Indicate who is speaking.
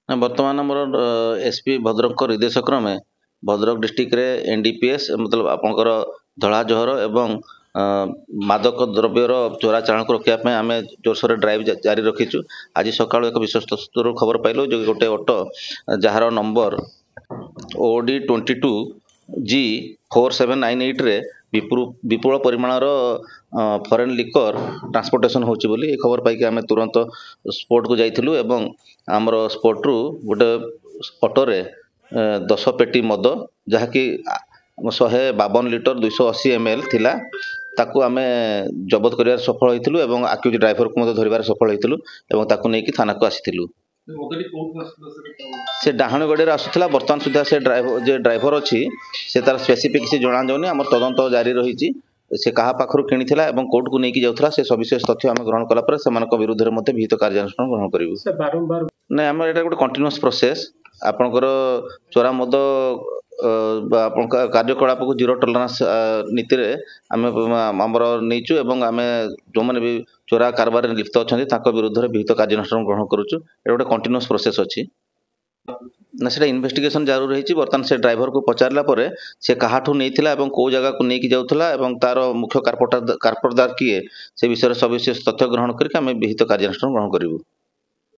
Speaker 1: ନା ବର୍ତ୍ତମାନ ଆମର ଏସପି ଭଦ୍ରକଙ୍କ ନିର୍ଦ୍ଦେଶ କ୍ରମେ ଭଦ୍ରକ ଡିଷ୍ଟ୍ରିକ୍ଟରେ ଏନଡିପିଏସ୍ मतलब ଆପଣଙ୍କର ଧଳା ଜହର ଏବଂ ମାଦକ ଦ୍ରବ୍ୟର ଚୋରା ଚାଲାଣକୁ ରୋକିବା ପାଇଁ ଆମେ ଜୋରସୋରରେ ଡ୍ରାଇଭ୍ ଜାରି ରଖିଛୁ। ଆଜି ସକାଳୁ ଏକ ବିଶ୍ୱସ୍ତ ସୂତ୍ରରୁ ଖବର ପାଇଲୁ ଯେ ଗୋଟେ ଅଟୋ ଯାହାର ନମ୍ବର OD22G4798ରେ ବିପୁଳ ପରିମାଣର ଫରେନ୍ ଲିକର ଟ୍ରାନ୍ସପୋର୍ଟେସନ୍ ହେଉଛି ବୋଲି ଏ ଖବର ପାଇକି ଆମେ ତୁରନ୍ତ ସ୍ପୋର୍ଟକୁ ଯାଇଥିଲୁ ଏବଂ ଆମର ସ୍ପୋର୍ଟରୁ ଗୋଟେ ଅଟୋରେ 10 ପେଟି ମଦ ଯାହାକି 152 ଲିଟର 280 ml ଥିଲା ତାକୁ ଆମେ ଜବତ କରିବାରେ ସଫଳ ହୋଇଥିଲୁ ଏବଂ ଆକ୍ୟୁଜ ଡ୍ରାଇଭରକୁ ମଧ୍ୟ ଧରିବାରେ ସଫଳ ହୋଇଥିଲୁ ଏବଂ ତାକୁ ନେଇକି ଥାନାକୁ ଆସିଥିଲୁ। ସେ ଡାହାଣଗଡ଼ିରେ ଆସୁଥିଲା। ବର୍ତ୍ତମାନ ସୁଦ୍ଧା ସେ ଡ୍ରାଇଭର ଅଛି ସେ ତାର ସ୍ପେସିଫିକ୍ କିଛି ଜଣାଯାଉନି। ଆମର ତଦନ୍ତ ଜାରି ରହିଛି ସେ କାହା ପାଖରୁ କିଣିଥିଲା ଏବଂ କୋର୍ଟକୁ ନେଇକି ଯାଉଥିଲା ସେ ସବିଶେଷ ତଥ୍ୟ ଆମେ ଗ୍ରହଣ କଲା ପରେ ସେମାନଙ୍କ ବିରୁଦ୍ଧରେ ମଧ୍ୟ ବିହିତ କାର୍ଯ୍ୟାନୁଷ୍ଠାନ ଗ୍ରହଣ କରିବୁ। ନାଇଁ ଆମର ଏଇଟା ଗୋଟେ କଣ୍ଟିନ୍ୟୁଅସ୍ ପ୍ରୋସେସ୍। ଆପଣଙ୍କର ଚୋରା ମଦ ଆପଣଙ୍କ କାର୍ଯ୍ୟକଳାପକୁ ଜିରୋ ଟଲରାନ୍ସ ନୀତିରେ ଆମେ ଆମର ନେଇଛୁ ଏବଂ ଆମେ ଯେଉଁମାନେ ବି ଚୋରା କାରବାରରେ ଲିପ୍ତ ଅଛନ୍ତି ତାଙ୍କ ବିରୁଦ୍ଧରେ ବିହିତ କାର୍ଯ୍ୟାନୁଷ୍ଠାନ ଗ୍ରହଣ କରୁଛୁ। ଏଇଟା ଗୋଟେ କଣ୍ଟିନ୍ୟୁଅସ୍ ପ୍ରୋସେସ୍ ଅଛି। ନା ସେଟା ଇନଭେଷ୍ଟିଗେସନ ଜାରି ରହିଛି। ବର୍ତ୍ତମାନ ସେ ଡ୍ରାଇଭରକୁ ପଚାରିଲା ପରେ ସେ କାହାଠୁ ନେଇଥିଲା ଏବଂ କୋଉ ଜାଗାକୁ ନେଇକି ଯାଉଥିଲା ଏବଂ ତାର ମୁଖ୍ୟ କାରପଟଦାର କିଏ ସେ ବିଷୟରେ ସବିଶେଷ ତଥ୍ୟ ଗ୍ରହଣ କରିକି ଆମେ ବିହିତ କାର୍ଯ୍ୟାନୁଷ୍ଠାନ ଗ୍ରହଣ କରିବୁ।